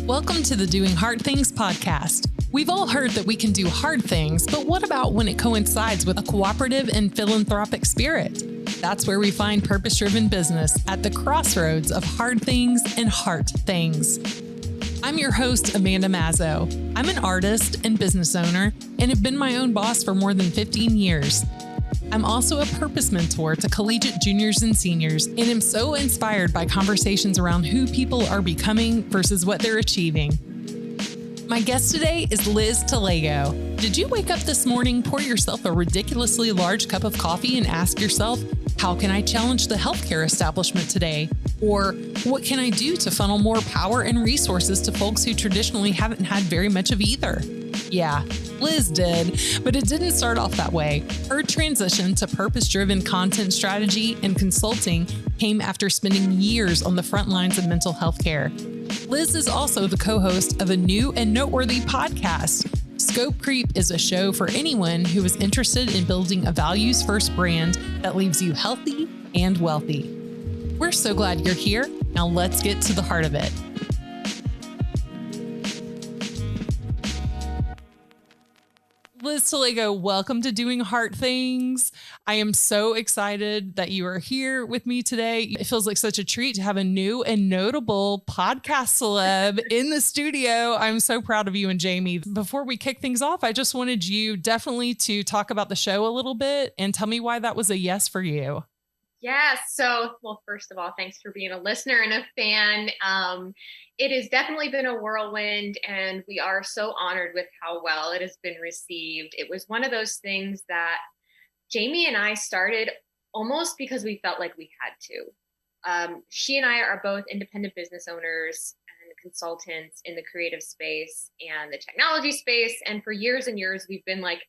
Welcome to the Doing Hard Things podcast. We've all heard that we can do hard things, but what about when it coincides with a cooperative and philanthropic spirit? That's where we find purpose-driven business at the crossroads of hard things and heart things. I'm your host, Amanda Mazzo. I'm an artist and business owner and have been my own boss for more than 15 years. I'm also a purpose mentor to collegiate juniors and seniors and am so inspired by conversations around who people are becoming versus what they're achieving. My guest today is Liz Talago. Did you wake up this morning, pour yourself a ridiculously large cup of coffee and ask yourself, how can I challenge the healthcare establishment today? Or what can I do to funnel more power and resources to folks who traditionally haven't had very much of either? Yeah, Liz did, but it didn't start off that way. Her transition to purpose-driven content strategy and consulting came after spending years on the front lines of mental health care. Liz is also the co-host of a new and noteworthy podcast. Scope Creep is a show for anyone who is interested in building a values-first brand that leaves you healthy and wealthy. We're so glad you're here. Now let's get to the heart of it. Liz Talago, welcome to Doing Hard Things. I am so excited that you are here with me today. It feels like such a treat to have a new and notable podcast celeb in the studio. I'm so proud of you and Jamie. Before we kick things off, I just wanted you definitely to talk about the show a little bit and tell me why that was a yes for you. Yeah. Well, first of all, thanks for being a listener and a fan. It has definitely been a whirlwind, and we are so honored with how well it has been received. It was one of those things that Jamie and I started almost because we felt like we had to. She and I are both independent business owners and consultants in the creative space and the technology space. And for years and years, we've been like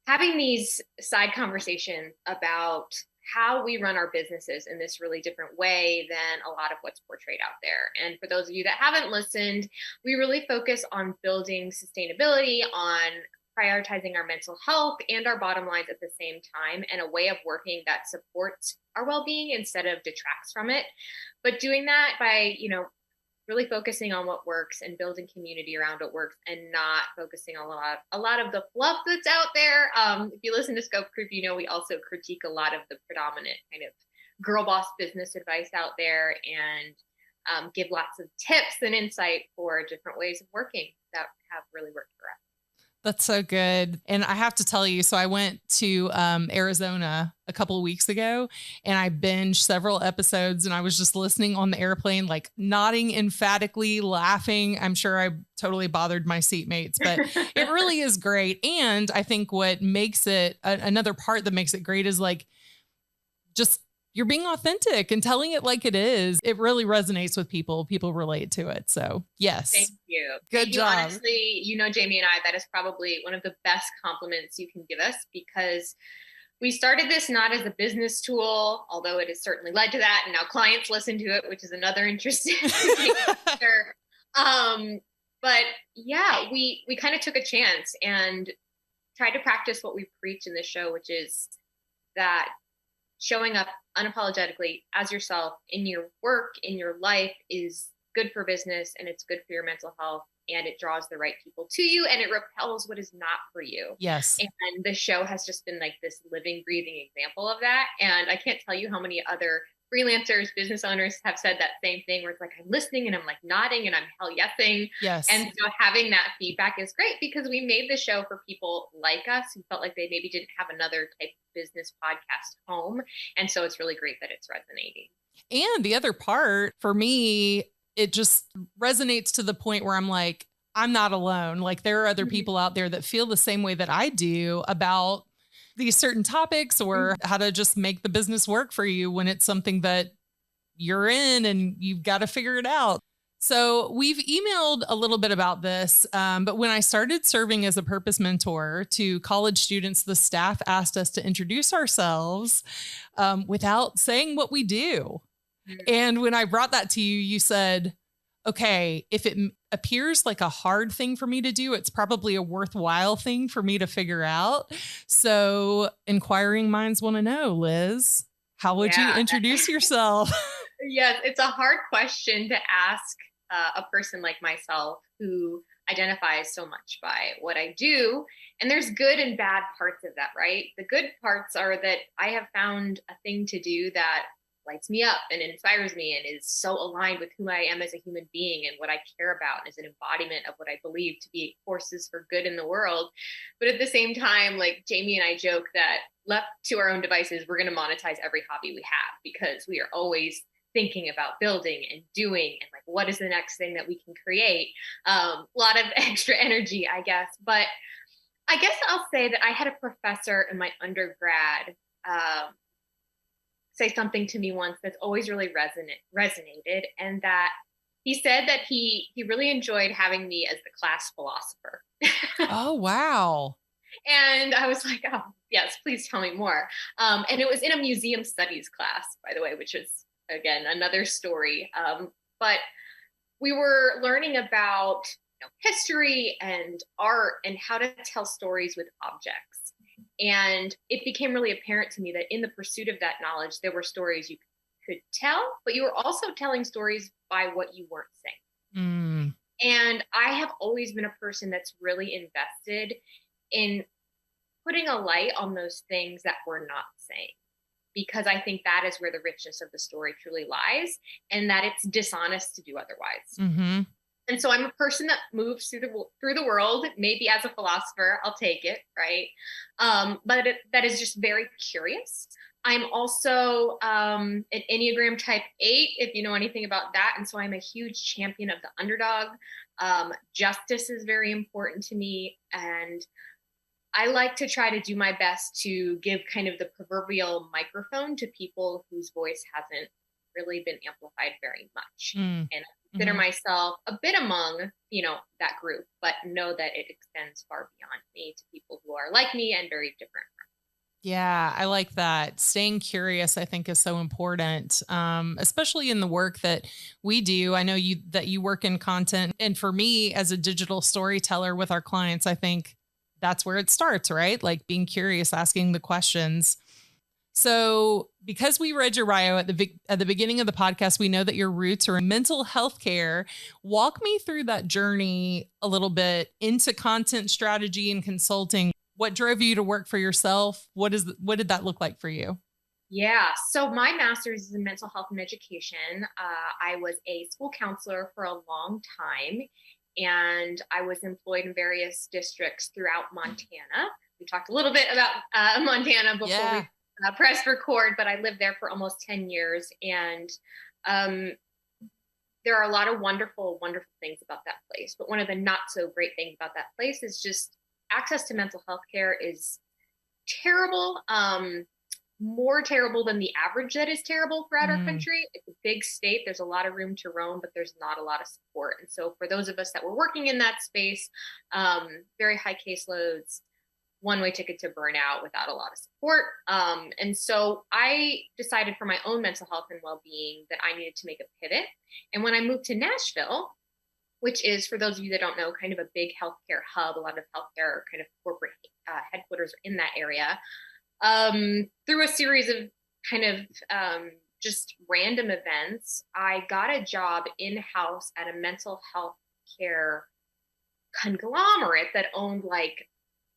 having these side conversations about how we run our businesses in this really different way than a lot of what's portrayed out there. And for those of you that haven't listened, we really focus on building sustainability, on prioritizing our mental health and our bottom lines at the same time, and a way of working that supports our well-being instead of detracts from it. But doing that by, really focusing on what works and building community around what works, and not focusing on a lot of the fluff that's out there. If you listen to Scope Creep, we also critique a lot of the predominant kind of girl boss business advice out there, and give lots of tips and insight for different ways of working that have really worked for us. That's so good. And I have to tell you, so I went to Arizona a couple of weeks ago and I binged several episodes, and I was just listening on the airplane, like nodding emphatically, laughing. I'm sure I totally bothered my seatmates, but it really is great. And I think what makes it, another part that makes it great is like, just you're being authentic and telling it like it is. It really resonates with people. People relate to it. So yes. Thank you. Good job. Honestly, Jamie and I, that is probably one of the best compliments you can give us, because we started this not as a business tool, although it has certainly led to that. And now clients listen to it, which is another interesting factor. But yeah, we kind of took a chance and tried to practice what we preach in this show, which is that showing up unapologetically as yourself in your work, in your life, is good for business, and it's good for your mental health, and it draws the right people to you, and it repels what is not for you. Yes. And the show has just been like this living, breathing example of that. And I can't tell you how many other freelancers, business owners have said that same thing, where it's like, I'm listening and I'm like nodding and I'm hell yesing. Yes. And so having that feedback is great, because we made the show for people like us who felt like they maybe didn't have another type of business podcast home. And so it's really great that it's resonating. And the other part for me, it just resonates to the point where I'm like, I'm not alone. Like there are other people out there that feel the same way that I do about these certain topics, or how to just make the business work for you when it's something that you're in and you've got to figure it out. So we've emailed a little bit about this, but when I started serving as a purpose mentor to college students, the staff asked us to introduce ourselves without saying what we do. And when I brought that to you, you said, okay, if it appears like a hard thing for me to do, it's probably a worthwhile thing for me to figure out. So inquiring minds want to know, Liz, how would you introduce yourself? Yes, it's a hard question to ask a person like myself who identifies so much by what I do. And there's good and bad parts of that, right? The good parts are that I have found a thing to do that lights me up and inspires me and is so aligned with who I am as a human being and what I care about, and is an embodiment of what I believe to be forces for good in the world. But at the same time, like Jamie and I joke that left to our own devices, we're going to monetize every hobby we have, because we are always thinking about building and doing and like, what is the next thing that we can create? A lot of extra energy, I guess. But I guess I'll say that I had a professor in my undergrad say something to me once that's always really resonated, and that he said that he really enjoyed having me as the class philosopher. Oh, wow. And I was like, oh yes, please tell me more. And it was in a museum studies class, by the way, which is again another story. But we were learning about history and art and how to tell stories with objects. And it became really apparent to me that in the pursuit of that knowledge, there were stories you could tell, but you were also telling stories by what you weren't saying. Mm. And I have always been a person that's really invested in putting a light on those things that we're not saying, because I think that is where the richness of the story truly lies, and that it's dishonest to do otherwise. Mm-hmm. And so I'm a person that moves through the world, maybe as a philosopher, I'll take it, right? But that is just very curious. I'm also an Enneagram type 8, if you know anything about that. And so I'm a huge champion of the underdog. Justice is very important to me. And I like to try to do my best to give kind of the proverbial microphone to people whose voice hasn't really been amplified very much. Mm. And I consider myself a bit among, that group, but know that it extends far beyond me to people who are like me and very different. Yeah, I like that. Staying curious, I think, is so important, especially in the work that we do. I know that you work in content. And for me, as a digital storyteller with our clients, I think that's where it starts, right? Like being curious, asking the questions. So because we read your bio at the beginning of the podcast, we know that your roots are in mental health care. Walk me through that journey a little bit into content strategy and consulting. What drove you to work for yourself? What did that look like for you? Yeah. So my master's is in mental health and education. I was a school counselor for a long time, and I was employed in various districts throughout Montana. We talked a little bit about Montana before we pressed record, but I lived there for almost 10 years. And there are a lot of wonderful, wonderful things about that place. But one of the not so great things about that place is just access to mental health care is terrible. More terrible than the average that is terrible throughout our country. It's a big state. There's a lot of room to roam, but there's not a lot of support. And so for those of us that were working in that space, very high caseloads, one-way ticket to burnout without a lot of support. And so I decided for my own mental health and well-being that I needed to make a pivot. And when I moved to Nashville, which is, for those of you that don't know, kind of a big healthcare hub, a lot of healthcare kind of corporate headquarters in that area, through a series of kind of just random events, I got a job in-house at a mental health care conglomerate that owned like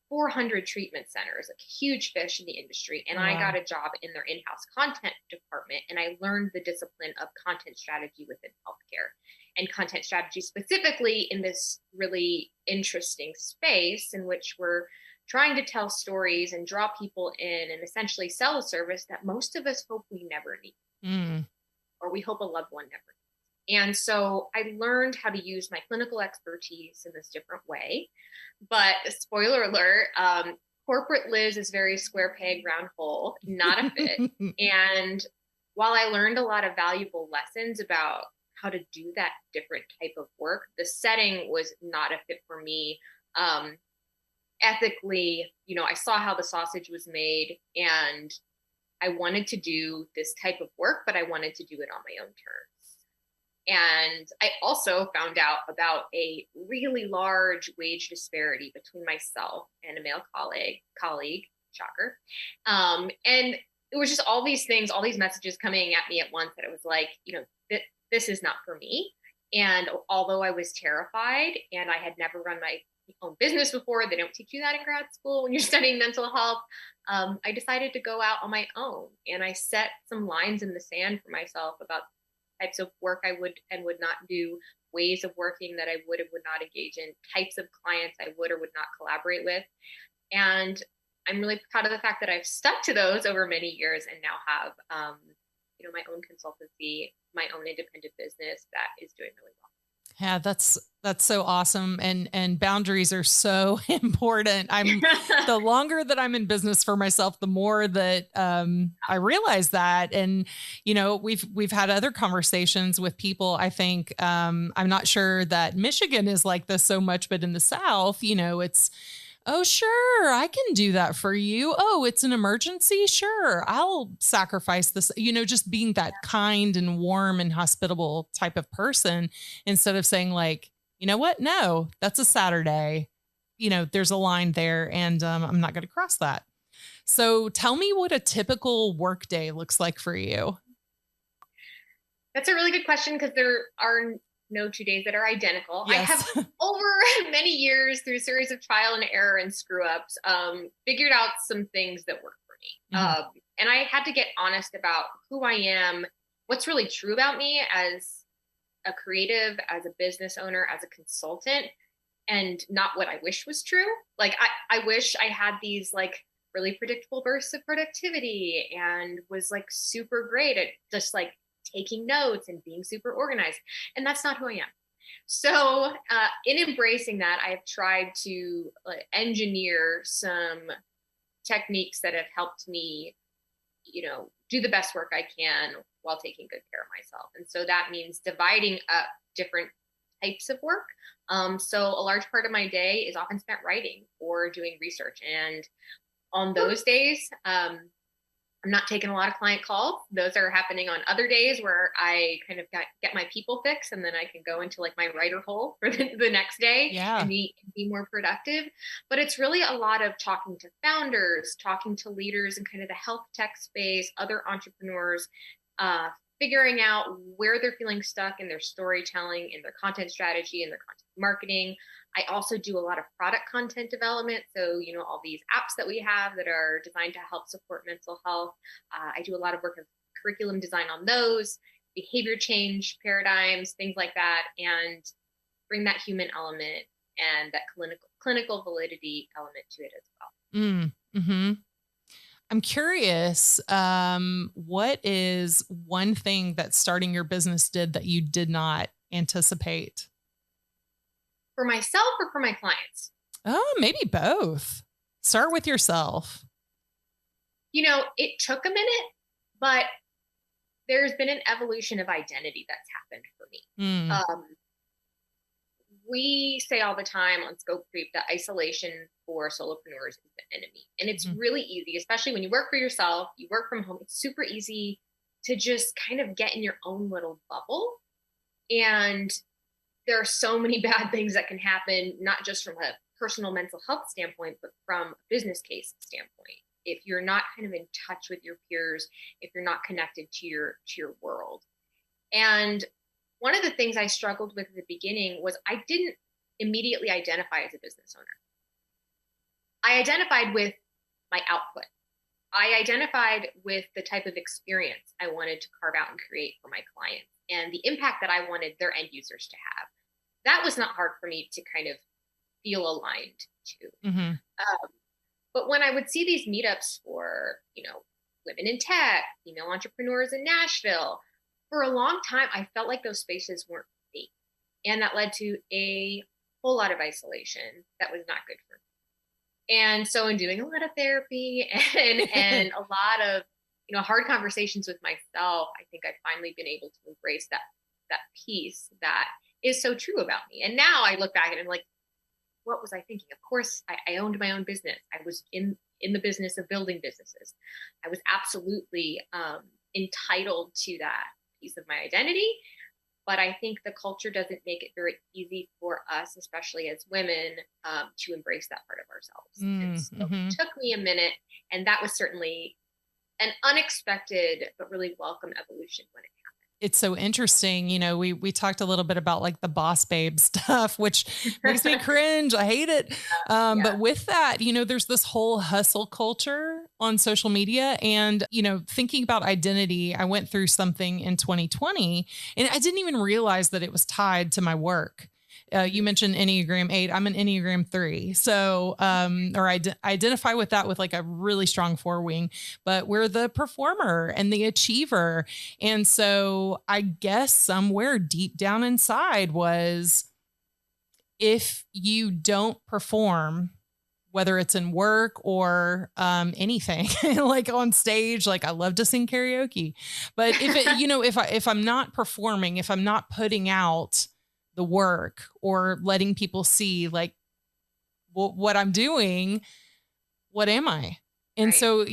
400 treatment centers, like huge fish in the industry. And I got a job in their in-house content department, and I learned the discipline of content strategy within healthcare, and content strategy specifically in this really interesting space in which we're trying to tell stories and draw people in and essentially sell a service that most of us hope we never need, or we hope a loved one never needs. And so I learned how to use my clinical expertise in this different way. But spoiler alert, corporate Liz is very square peg, round hole, not a fit. And while I learned a lot of valuable lessons about how to do that different type of work, the setting was not a fit for me. Ethically, I saw how the sausage was made, and I wanted to do this type of work, but I wanted to do it on my own terms. And I also found out about a really large wage disparity between myself and a male colleague, shocker. And it was just all these things, all these messages coming at me at once, that it was like, this is not for me. And although I was terrified and I had never run my own business before, they don't teach you that in grad school when you're studying mental health. I decided to go out on my own, and I set some lines in the sand for myself about types of work I would and would not do, ways of working that I would and would not engage in, types of clients I would or would not collaborate with. And I'm really proud of the fact that I've stuck to those over many years and now have, my own consultancy, my own independent business that is doing really well. Yeah, that's so awesome. And boundaries are so important. The longer that I'm in business for myself, the more that I realize that. And we've had other conversations with people. I think I'm not sure that Michigan is like this so much, but in the South, it's, oh, sure, I can do that for you. Oh, it's an emergency. Sure, I'll sacrifice this, just being that kind and warm and hospitable type of person instead of saying like, you know what? No, that's a Saturday. There's a line there and I'm not going to cross that. So tell me what a typical work day looks like for you. That's a really good question because there are no 2 days that are identical. Yes. I have over many years through a series of trial and error and screw ups, figured out some things that work for me. Mhm. And I had to get honest about who I am, what's really true about me as a creative, as a business owner, as a consultant, and not what I wish was true. Like I wish I had these like really predictable bursts of productivity and was like super great at just like taking notes and being super organized. And that's not who I am. So, in embracing that, I've tried to engineer some techniques that have helped me, do the best work I can while taking good care of myself. And so that means dividing up different types of work. So a large part of my day is often spent writing or doing research. And on those days, I'm not taking a lot of client calls. Those are happening on other days where I kind of get my people fix, and then I can go into like my writer hole for the next day Yeah. and be more productive. But it's really a lot of talking to founders, talking to leaders in kind of the health tech space, other entrepreneurs, figuring out where they're feeling stuck in their storytelling, in their content strategy, in their content marketing. I also do a lot of product content development. So, all these apps that we have that are designed to help support mental health. I do a lot of work of curriculum design on those, behavior change paradigms, things like that, and bring that human element and that clinical validity element to it as well. Mm-hmm. I'm curious, what is one thing that starting your business did that you did not anticipate? For myself or for my clients? Oh, maybe both. Start with yourself. It took a minute, but there's been an evolution of identity that's happened for me. Mm. We say all the time on Scope Creep that isolation for solopreneurs is the enemy. And it's really easy, especially when you work for yourself, you work from home. It's super easy to just kind of get in your own little bubble. And there are so many bad things that can happen, not just from a personal mental health standpoint, but from a business case standpoint. If you're not kind of in touch with your peers, if you're not connected to your world. And one of the things I struggled with at the beginning was I didn't immediately identify as a business owner. I identified with my output. I identified with the type of experience I wanted to carve out and create for my clients and the impact that I wanted their end users to have. That was not hard for me to kind of feel aligned to. Mm-hmm. But when I would see these meetups for, women in tech, female entrepreneurs in Nashville, for a long time, I felt like those spaces weren't me. And that led to a whole lot of isolation that was not good for me. And so in doing a lot of therapy and a lot of, hard conversations with myself, I think I've finally been able to embrace that piece that is so true about me. And now I look back and I'm like, what was I thinking? Of course, I owned my own business. I was in the business of building businesses. I was absolutely entitled to that piece of my identity. But I think the culture doesn't make it very easy for us, especially as women, to embrace that part of ourselves. And so it took me a minute. And that was certainly an unexpected, but really welcome evolution when it happened. It's so interesting. We talked a little bit about like the boss babe stuff, which makes me cringe. I hate it. Yeah. But with that, there's this whole hustle culture on social media and, thinking about identity, I went through something in 2020 and I didn't even realize that it was tied to my work. You mentioned Enneagram 8. I'm an Enneagram 3. So, or I identify with that with like a really strong forewing, but we're the performer and the achiever. And so I guess somewhere deep down inside was if you don't perform, whether it's in work or anything like on stage, like I love to sing karaoke, but if I'm not performing, if I'm not putting out the work or letting people see like what I'm doing, what am I? And Right. so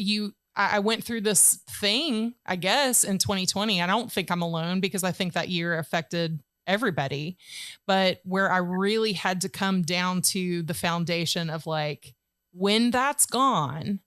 I went through this thing, I guess, in 2020. I don't think I'm alone because I think that year affected everybody, but where I really had to come down to the foundation of like, when that's gone,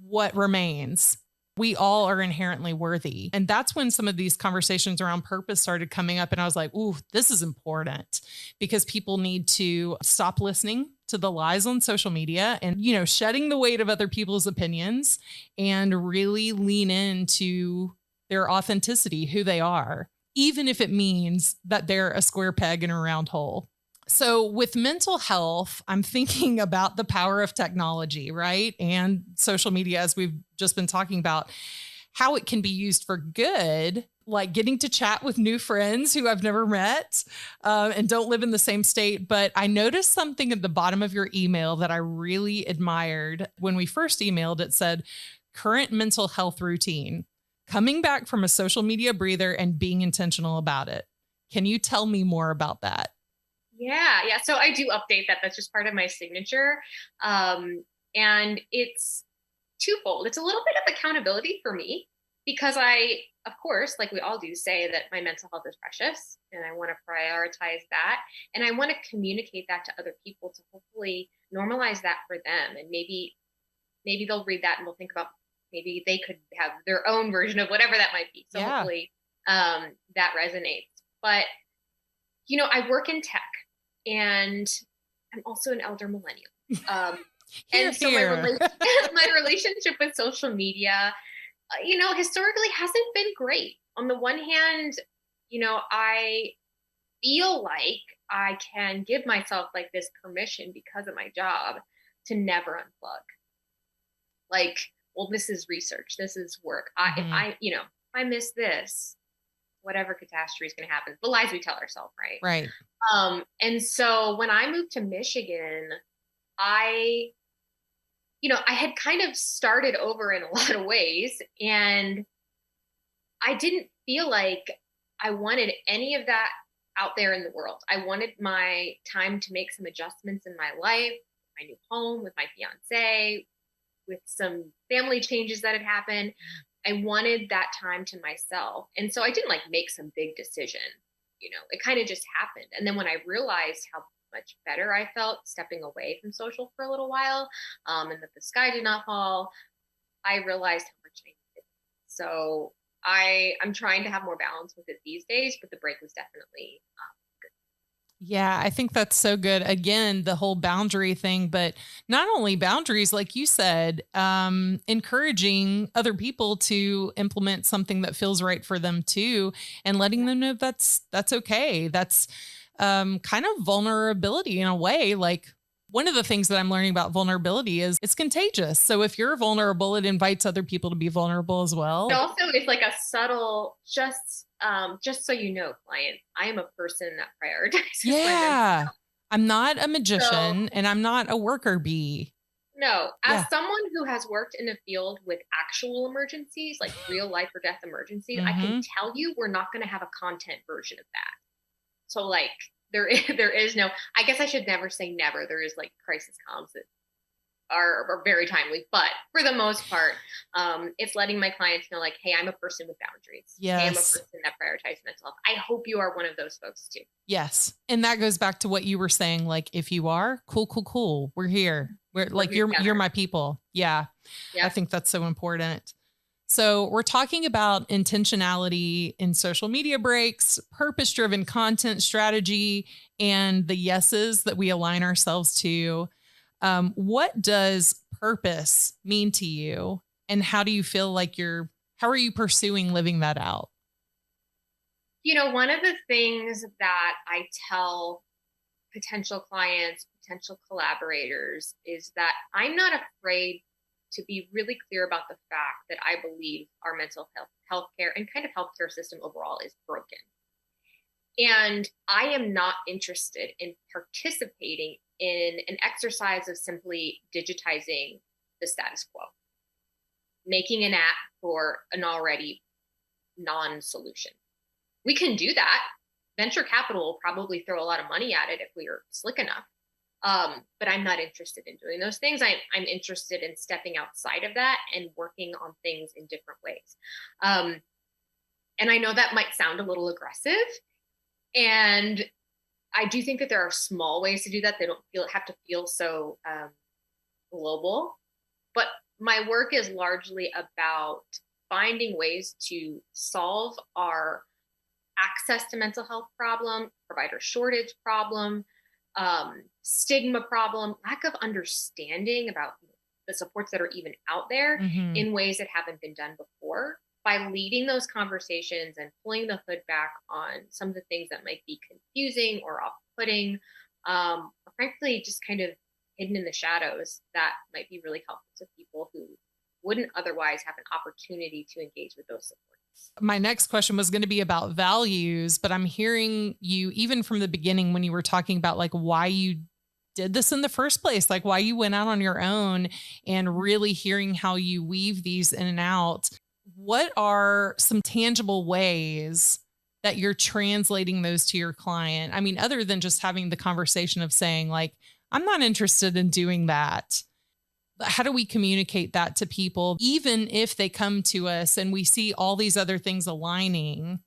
what remains? We all are inherently worthy. And that's when some of these conversations around purpose started coming up. And I was like, ooh, this is important because people need to stop listening to the lies on social media and, shedding the weight of other people's opinions and really lean into their authenticity, who they are, even if it means that they're a square peg in a round hole. So with mental health, I'm thinking about the power of technology, right? And social media, as we've just been talking about, how it can be used for good, like getting to chat with new friends who I've never met and don't live in the same state. But I noticed something at the bottom of your email that I really admired. When we first emailed, it said, current mental health routine, coming back from a social media breather and being intentional about it. Can you tell me more about that? Yeah. So I do update that. That's just part of my signature. And it's twofold. It's a little bit of accountability for me because I, of course, like we all do, say that my mental health is precious and I want to prioritize that. And I want to communicate that to other people to hopefully normalize that for them. And maybe they'll read that and they'll think about maybe they could have their own version of whatever that might be. So hopefully that resonates. But, I work in tech. And I'm also an elder millennial. And so my relationship with social media, historically hasn't been great. On the one hand, I feel like I can give myself like this permission because of my job to never unplug. Like, well, this is research. This is work. If I miss this, whatever catastrophe is going to happen, the lies we tell ourselves, right? Right. And so when I moved to Michigan, I had kind of started over in a lot of ways, and I didn't feel like I wanted any of that out there in the world. I wanted my time to make some adjustments in my life, my new home, with my fiance, with some family changes that had happened. I wanted that time to myself. And so I didn't like make some big decision, it kind of just happened. And then when I realized how much better I felt stepping away from social for a little while, and that the sky did not fall, I realized how much I needed it. So I'm trying to have more balance with it these days, but the break was definitely good. Yeah, I think that's so good. Again, the whole boundary thing, but not only boundaries, like you said, encouraging other people to implement something that feels right for them too, and letting them know that's okay. That's kind of vulnerability in a way. Like one of the things that I'm learning about vulnerability is it's contagious. So if you're vulnerable, it invites other people to be vulnerable as well. It also is like a subtle, just so you know, client, I am a person that prioritizes my mental health. I'm not a magician and I'm not a worker bee. No, as someone who has worked in a field with actual emergencies, like real life or death emergencies, I can tell you we're not going to have a content version of that. So like there is no, I guess I should never say never. There is like crisis comms that are very timely, but for the most part, it's letting my clients know like, hey, I'm a person with boundaries. Yes. Hey, I'm a person that prioritizes mental health. I hope you are one of those folks too. Yes. And that goes back to what you were saying. Like, if you are, cool. We're here. We're like, you're my people. Yeah. I think that's so important. So we're talking about intentionality in social media breaks, purpose-driven content strategy, and the yeses that we align ourselves to. What does purpose mean to you? And how do you feel like how are you pursuing living that out? One of the things that I tell potential clients, potential collaborators is that I'm not afraid to be really clear about the fact that I believe our mental healthcare and kind of healthcare system overall is broken. And I am not interested in participating in an exercise of simply digitizing the status quo, making an app for an already non-solution. We can do that. Venture capital will probably throw a lot of money at it if we are slick enough. But I'm not interested in doing those things. I'm interested in stepping outside of that and working on things in different ways. And I know that might sound a little aggressive. And I do think that there are small ways to do that. They don't have to feel so global. But my work is largely about finding ways to solve our access to mental health problem, provider shortage problem, stigma problem, lack of understanding about the supports that are even out there in ways that haven't been done before, by leading those conversations and pulling the hood back on some of the things that might be confusing or off-putting, or frankly, just kind of hidden in the shadows that might be really helpful to people who wouldn't otherwise have an opportunity to engage with those supports. My next question was going to be about values, but I'm hearing you even from the beginning when you were talking about like why you did this in the first place, like why you went out on your own, and really hearing how you weave these in and out. What are some tangible ways that you're translating those to your client? I mean, other than just having the conversation of saying like, I'm not interested in doing that. How do we communicate that to people, even if they come to us and we see all these other things aligning,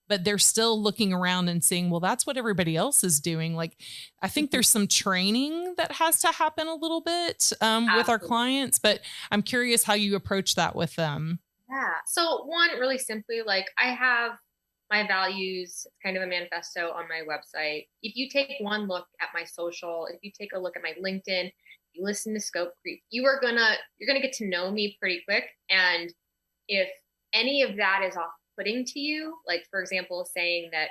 but they're still looking around and seeing, well, that's what everybody else is doing. Like, I think there's some training that has to happen a little bit with our clients, but I'm curious how you approach that with them. Yeah. So one, really simply, like I have my values, it's kind of a manifesto on my website. If you take one look at my social, if you take a look at my LinkedIn, you listen to Scope Creep, you're gonna get to know me pretty quick. And if any of that is off-putting to you, like for example, saying that,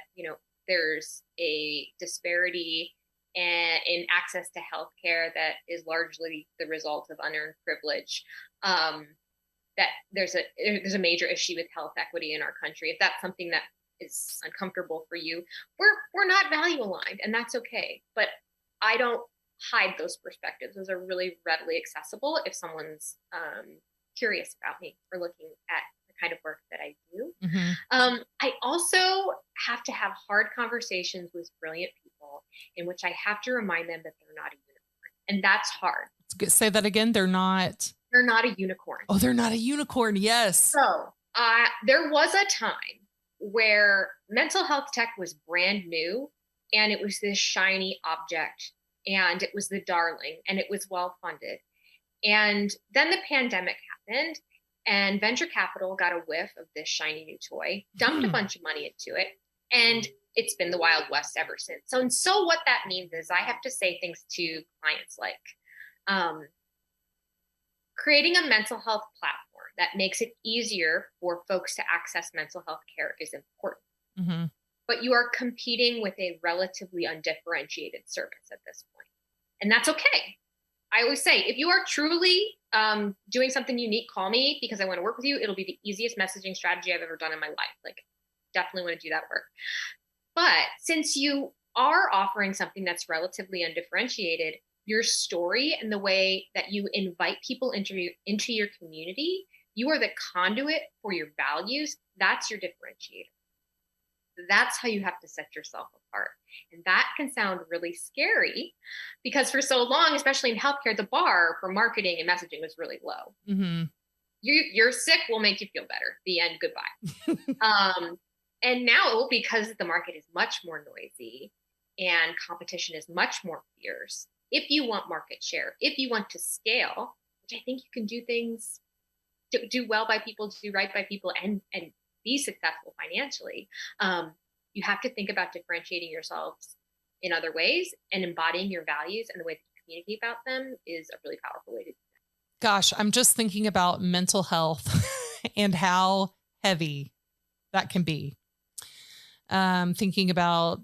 there's a disparity in access to healthcare that is largely the result of unearned privilege, that there's a major issue with health equity in our country. If that's something that is uncomfortable for you, we're not value aligned, and that's okay. But I don't hide those perspectives. Those are really readily accessible if someone's curious about me or looking at the kind of work that I do. I also have to have hard conversations with brilliant people in which I have to remind them that they're not a unicorn. And that's hard. Say that again. They're not a unicorn. Oh, they're not a unicorn. Yes. So there was a time where mental health tech was brand new and it was this shiny object and it was the darling and it was well funded. And then the pandemic happened and venture capital got a whiff of this shiny new toy, dumped a bunch of money into it, and it's been the Wild West ever since. So what that means is I have to say things to clients like, creating a mental health platform that makes it easier for folks to access mental health care is important. But you are competing with a relatively undifferentiated service at this point. And that's okay. I always say, if you are truly doing something unique, call me because I want to work with you. It'll be the easiest messaging strategy I've ever done in my life. Like, definitely want to do that work. But since you are offering something that's relatively undifferentiated, your story and the way that you invite people into your community, you are the conduit for your values. That's your differentiator. That's how you have to set yourself apart. And that can sound really scary because for so long, especially in healthcare, the bar for marketing and messaging was really low. You're sick, we'll make you feel better. The end, goodbye. And now, because the market is much more noisy and competition is much more fierce, if you want market share, if you want to scale, which I think you can do things do well by people, do right by people, and be successful financially, you have to think about differentiating yourselves in other ways, and embodying your values and the way that you communicate about them is a really powerful way to do Gosh, I'm just thinking about mental health and how heavy that can be. Thinking about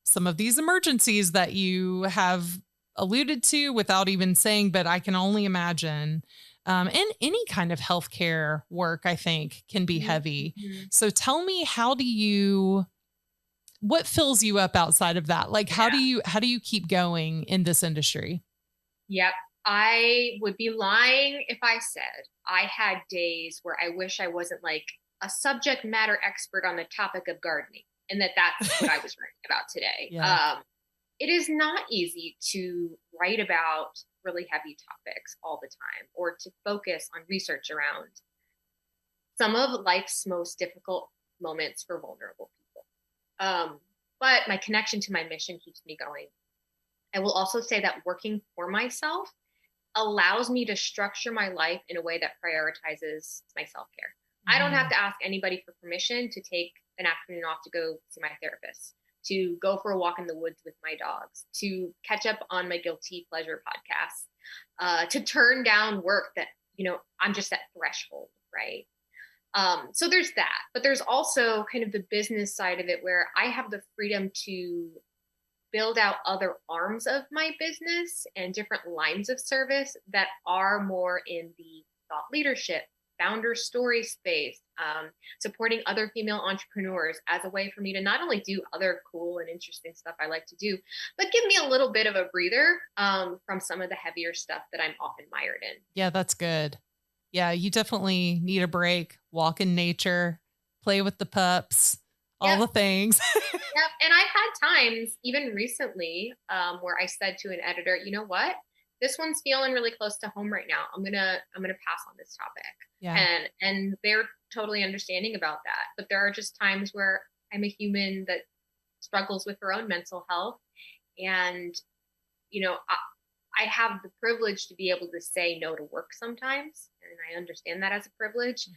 some of these emergencies that you have alluded to without even saying, but I can only imagine. And any kind of healthcare work, I think, can be heavy. Mm-hmm. So tell me, what fills you up outside of that? Like, how do you keep going in this industry? Yep. I would be lying if I said I had days where I wish I wasn't like a subject matter expert on the topic of gardening, and that's what I was writing about today. Yeah. It is not easy to write about really heavy topics all the time, or to focus on research around some of life's most difficult moments for vulnerable people. But my connection to my mission keeps me going. I will also say that working for myself allows me to structure my life in a way that prioritizes my self-care. I don't have to ask anybody for permission to take an afternoon off to go see my therapist, to go for a walk in the woods with my dogs, to catch up on my guilty pleasure podcasts, to turn down work that, I'm just at threshold, right? So there's that, but there's also kind of the business side of it where I have the freedom to build out other arms of my business and different lines of service that are more in the thought leadership, founder story space, supporting other female entrepreneurs as a way for me to not only do other cool and interesting stuff I like to do, but give me a little bit of a breather from some of the heavier stuff that I'm often mired in. Yeah, that's good. Yeah, you definitely need a break, walk in nature, play with the pups, all the things. Yep. And I've had times, even recently, where I said to an editor, you know what? This one's feeling really close to home right now. I'm gonna pass on this topic. Yeah. And they're totally understanding about that. But there are just times where I'm a human that struggles with her own mental health. And, I have the privilege to be able to say no to work sometimes. And I understand that as a privilege.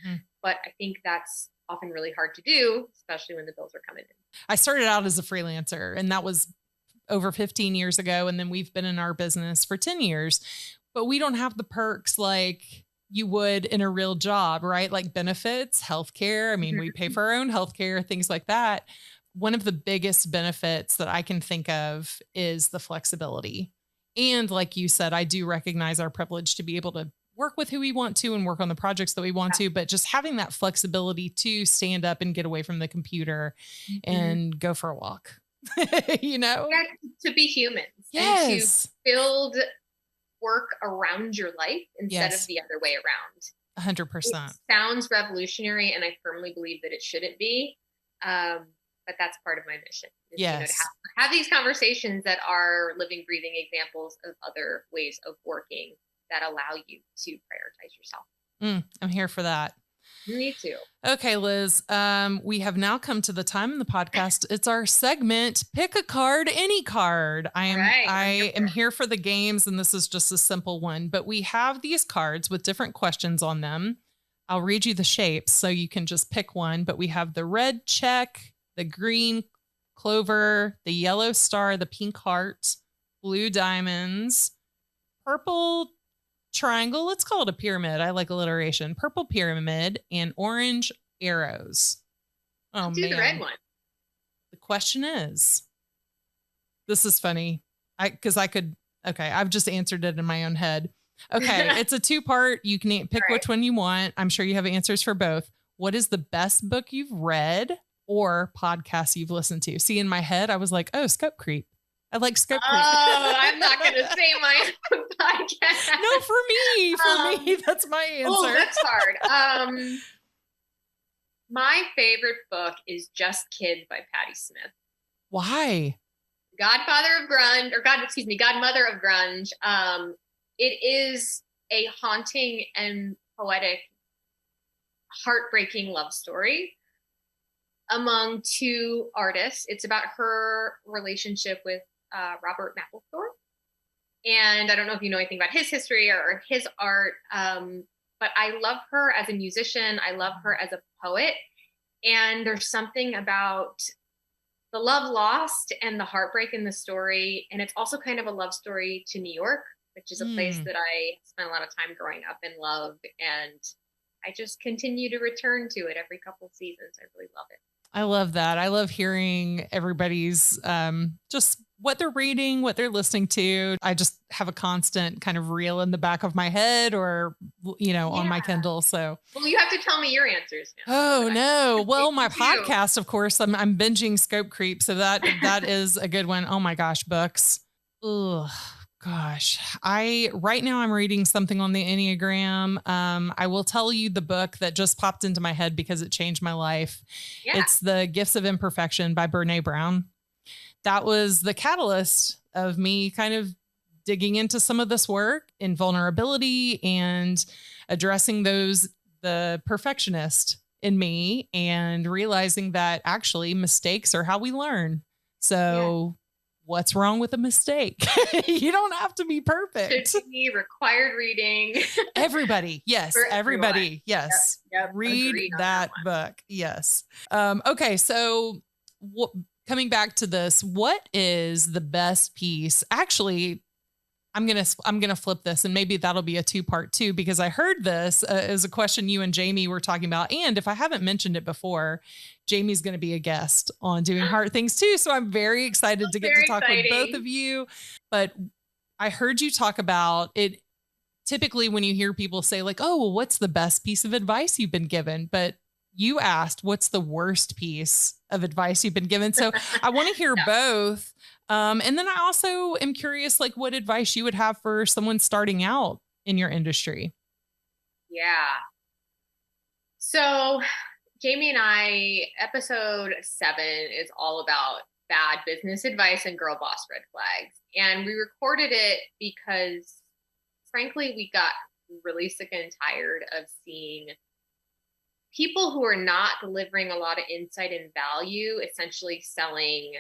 But I think that's often really hard to do, especially when the bills are coming in. I started out as a freelancer, and that was over 15 years ago. And then we've been in our business for 10 years, but we don't have the perks like you would in a real job, right? Like benefits, healthcare. I mean, we pay for our own healthcare, things like that. One of the biggest benefits that I can think of is the flexibility. And like you said, I do recognize our privilege to be able to work with who we want to and work on the projects that we want to, but just having that flexibility to stand up and get away from the computer and go for a walk, Yeah, to be humans and to build work around your life instead of the other way around. 100%. It sounds revolutionary, and I firmly believe that it shouldn't be. But that's part of my mission. Is, to have these conversations that are living, breathing examples of other ways of working that allow you to prioritize yourself. I'm here for that. Me too. Okay, Liz. We have now come to the time in the podcast. It's our segment, Pick a Card, Any Card. I am here for the games, and this is just a simple one, but we have these cards with different questions on them. I'll read you the shapes so you can just pick one, but we have the red check, the green clover, the yellow star, the pink heart, blue diamonds, purple triangle. Let's call it a pyramid. I like alliteration. Purple pyramid and orange arrows. I'll do the red one. The question is, this is funny. I've just answered it in my own head. Okay. It's a 2-part. You can pick which one you want. I'm sure you have answers for both. What is the best book you've read or podcast you've listened to? See, in my head, I was like, oh, Scope Creep. I like Scope Creep. Oh, I'm not going to say my podcast. No, for me, that's my answer. Oh, that's hard. My favorite book is Just Kids by Patti Smith. Why? Godmother of Grunge. It is a haunting and poetic, heartbreaking love story among two artists. It's about her relationship with Robert Mapplethorpe. And I don't know if you know anything about his history or his art, but I love her as a musician. I love her as a poet. And there's something about the love lost and the heartbreak in the story. And it's also kind of a love story to New York, which is a place Mm. that I spent a lot of time growing up and loved. And I just continue to return to it every couple seasons. I really love it. I love that. I love hearing everybody's just what they're reading, what they're listening to. I just have a constant kind of reel in the back of my head or, on Yeah. my Kindle. So, Well, you have to tell me your answers now so oh that I no. can Well, my listen too. podcast, of course, I'm binging Scope Creep. So that is a good one. Oh my gosh, books. Ugh. Gosh, right now I'm reading something on the Enneagram. I will tell you the book that just popped into my head because it changed my life. Yeah. It's The Gifts of Imperfection by Brene Brown. That was the catalyst of me kind of digging into some of this work in vulnerability and addressing the perfectionist in me and realizing that actually mistakes are how we learn. Yeah. So what's wrong with a mistake? You don't have to be Should perfect. be required reading Everybody, for yes. everyone. Everybody, Yep. yes. Yep. Read Agreed on that that one. book. Yes. Okay, so coming back to this, what is the best piece? Actually, I'm gonna flip this, and maybe that'll be a two-part too, because I heard this as a question you and Jamie were talking about, and if I haven't mentioned it before, Jamie's going to be a guest on Doing Hard Things too. So I'm very excited to get to Very talk with both exciting. of you. But I heard you talk about it. Typically, when you hear people say like, "Oh, well, what's the best piece of advice you've been given?" But you asked, "What's the worst piece of advice you've been given?" So I want to hear Yeah. both. And then I also am curious, like, what advice you would have for someone starting out in your industry. Yeah. So Jamie and I, episode 7 is all about bad business advice and girl boss red flags. And we recorded it because, frankly, we got really sick and tired of seeing people who are not delivering a lot of insight and value, essentially selling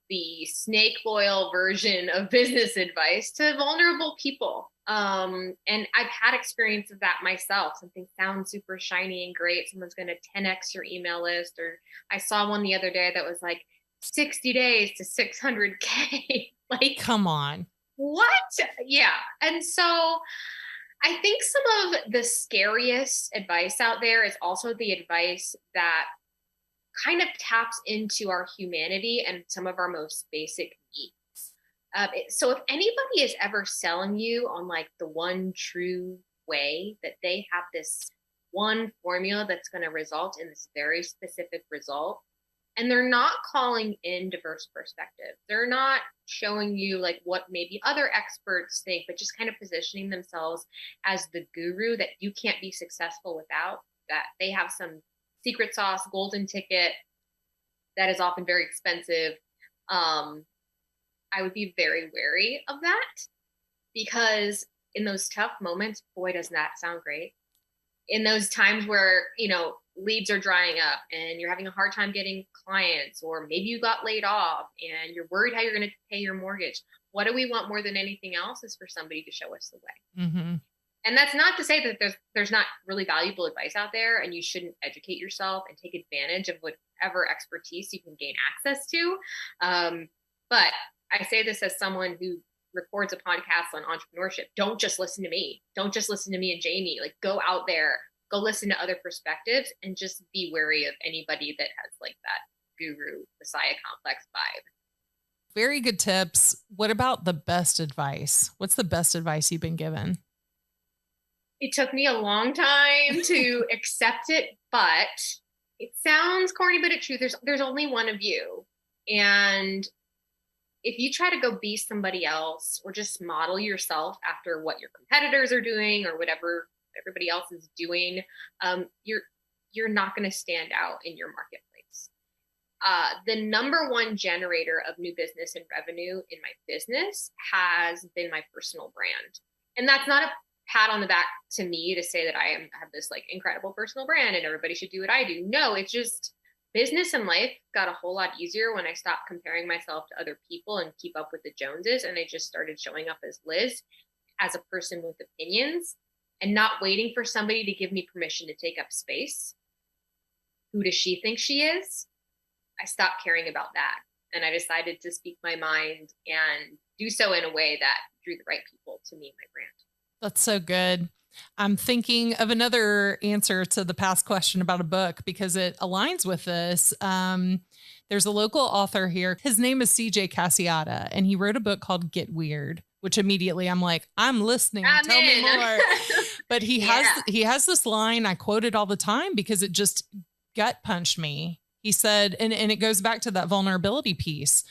the snake oil version of business advice to vulnerable people. And I've had experience of that myself. Something sounds super shiny and great. Someone's going to 10x your email list. Or I saw one the other day that was like 60 days to 600K. Like, Come on. what? Yeah. And so I think some of the scariest advice out there is also the advice that kind of taps into our humanity and some of our most basic needs. So if anybody is ever selling you on like the one true way that they have this one formula that's going to result in this very specific result, and they're not calling in diverse perspectives, they're not showing you like what maybe other experts think, but just kind of positioning themselves as the guru that you can't be successful without, that they have some secret sauce, golden ticket that is often very expensive. I would be very wary of that because in those tough moments, boy, does that sound great. In those times where, leads are drying up and you're having a hard time getting clients, or maybe you got laid off and you're worried how you're going to pay your mortgage. What do we want more than anything else is for somebody to show us the way. Mm-hmm. And that's not to say that there's not really valuable advice out there and you shouldn't educate yourself and take advantage of whatever expertise you can gain access to. But I say this as someone who records a podcast on entrepreneurship. Don't just listen to me. Don't just listen to me and Jamie. Like, go out there, go listen to other perspectives, and just be wary of anybody that has like that guru messiah complex vibe. Very good tips. What about the best advice? What's the best advice you've been given? It took me a long time to accept it, but it sounds corny, but it's true. There's only one of you. And if you try to go be somebody else or just model yourself after what your competitors are doing or whatever everybody else is doing, you're not going to stand out in your marketplace. The number one generator of new business and revenue in my business has been my personal brand. And that's not a pat on the back to me to say that have this like incredible personal brand and everybody should do what I do. No, it's just business and life got a whole lot easier when I stopped comparing myself to other people and keep up with the Joneses. And I just started showing up as Liz, as a person with opinions. and not waiting for somebody to give me permission to take up space. Who does she think she is? I stopped caring about that. And I decided to speak my mind and do so in a way that drew the right people to me and my brand. That's so good. I'm thinking of another answer to the past question about a book because it aligns with this. There's a local author here. His name is CJ Cassiata, and he wrote a book called Get Weird, which immediately I'm like, I'm listening. Tell me more. But he has this line I quote it all the time because it just gut punched me. He said, and it goes back to that vulnerability piece.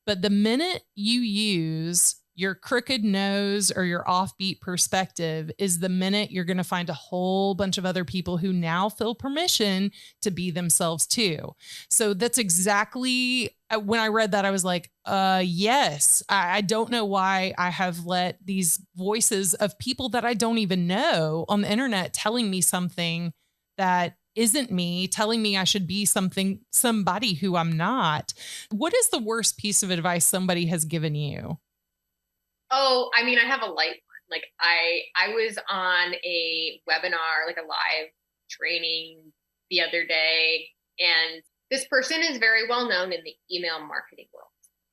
But the minute you use your crooked nose or your offbeat perspective is the minute you're going to find a whole bunch of other people who now feel permission to be themselves too. So that's exactly when I read that, I was like, yes, I don't know why I have let these voices of people that I don't even know on the internet telling me something that isn't me, telling me I should be somebody who I'm not. What is the worst piece of advice somebody has given you? Oh, I mean, I have a light one. Like I was on a webinar, like a live training the other day, and this person is very well known in the email marketing world.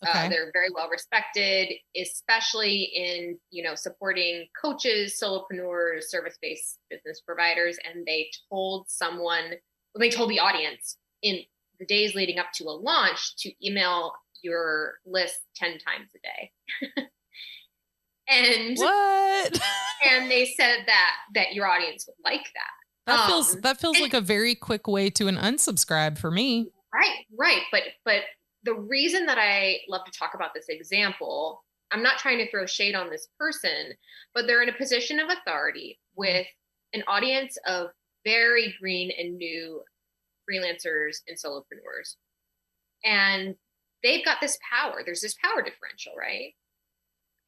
Okay. They're very well respected, especially in, supporting coaches, solopreneurs, service-based business providers. And they told the audience in the days leading up to a launch to email your list 10 times a day. And what? And they said that your audience would like that. That feels like a very quick way to an unsubscribe for me. Right. But the reason that I love to talk about this example, I'm not trying to throw shade on this person, but they're in a position of authority with an audience of very green and new freelancers and solopreneurs. And they've got this power. There's this power differential, right?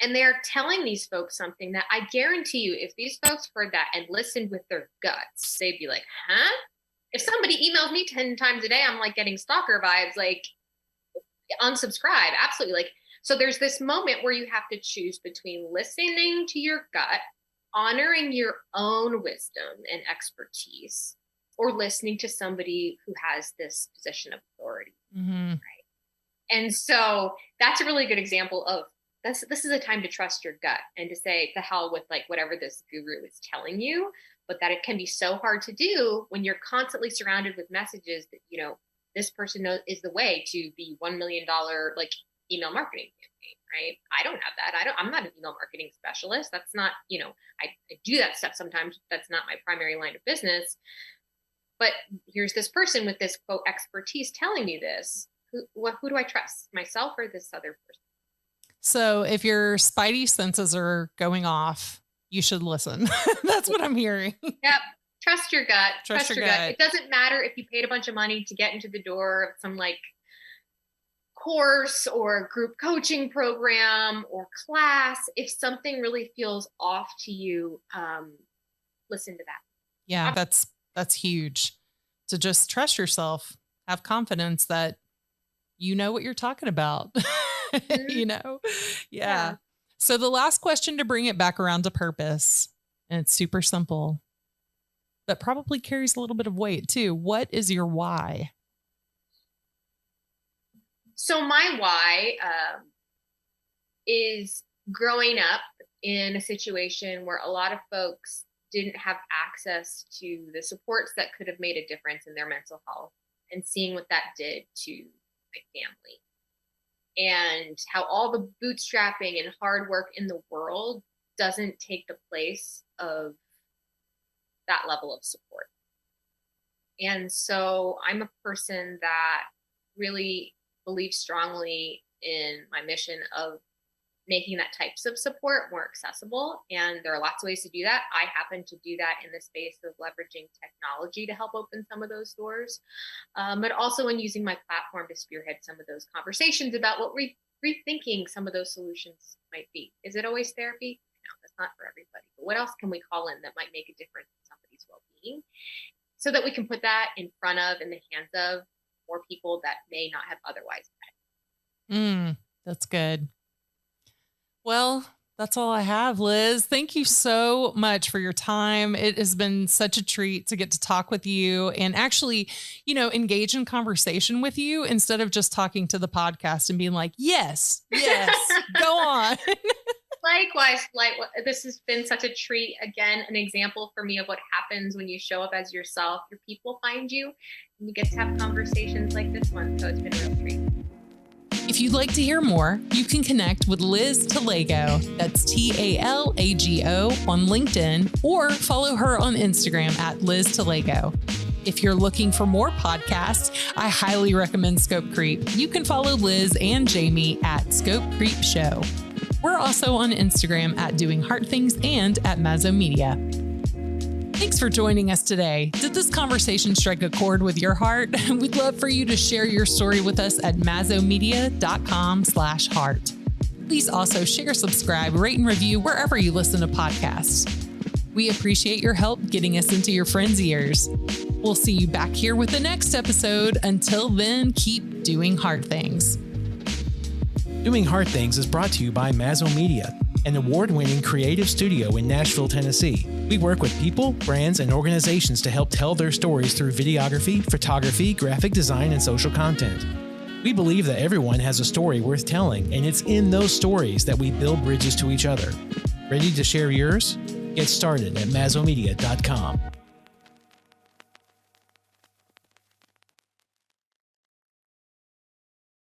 And they're telling these folks something that I guarantee you, if these folks heard that and listened with their guts, they'd be like, huh? If somebody emails me 10 times a day, I'm like getting stalker vibes, like unsubscribe. Absolutely. Like, so there's this moment where you have to choose between listening to your gut, honoring your own wisdom and expertise, or listening to somebody who has this position of authority. Mm-hmm. Right. And so that's a really good example of this is a time to trust your gut and to say the hell with like whatever this guru is telling you, but that it can be so hard to do when you're constantly surrounded with messages that, this person is the way to the $1 million like email marketing campaign, right? I don't have that. I'm not an email marketing specialist. That's not, I do that stuff sometimes. That's not my primary line of business. But here's this person with this quote expertise telling me this. Who do I trust, myself or this other person? So if your spidey senses are going off, you should listen. That's what I'm hearing. Yep. Trust your gut. Trust your gut. It doesn't matter if you paid a bunch of money to get into the door of some like course or group coaching program or class. If something really feels off to you, listen to that. Yeah, that's huge. To just trust yourself, have confidence that you know what you're talking about. Mm-hmm. Yeah. So the last question to bring it back around to purpose, and it's super simple, but probably carries a little bit of weight too. What is your why? So my why is growing up in a situation where a lot of folks didn't have access to the supports that could have made a difference in their mental health, and seeing what that did to my family. And how all the bootstrapping and hard work in the world doesn't take the place of that level of support. And so I'm a person that really believes strongly in my mission of making that types of support more accessible. And there are lots of ways to do that. I happen to do that in the space of leveraging technology to help open some of those doors, but also in using my platform to spearhead some of those conversations about what rethinking some of those solutions might be. Is it always therapy? No, that's not for everybody. But what else can we call in that might make a difference in somebody's well-being, so that we can put that in front of, in the hands of more people that may not have otherwise met? That's good. Well, That's all I have, Liz. Thank you so much for your time. It has been such a treat to get to talk with you and actually, engage in conversation with you instead of just talking to the podcast and being like, yes, go on. Likewise, this has been such a treat. Again, an example for me of what happens when you show up as yourself. Your people find you and you get to have conversations like this one. So it's been a real treat. If you'd like to hear more, you can connect with Liz Talago, that's Talago, on LinkedIn, or follow her on Instagram at Liz Talago. If you're looking for more podcasts, I highly recommend Scope Creep. You can follow Liz and Jamie at Scope Creep Show. We're also on Instagram at Doing Heart Things and at Mazzo Media. Thanks for joining us today. Did this conversation strike a chord with your heart? We'd love for you to share your story with us at mazzomedia.com/heart. Please also share, subscribe, rate, and review wherever you listen to podcasts. We appreciate your help getting us into your friends' ears. We'll see you back here with the next episode. Until then, keep doing hard things. Doing Hard Things is brought to you by Mazzo Media, an award-winning creative studio in Nashville, Tennessee. We work with people, brands, and organizations to help tell their stories through videography, photography, graphic design, and social content. We believe that everyone has a story worth telling, and it's in those stories that we build bridges to each other. Ready to share yours? Get started at mazzomedia.com.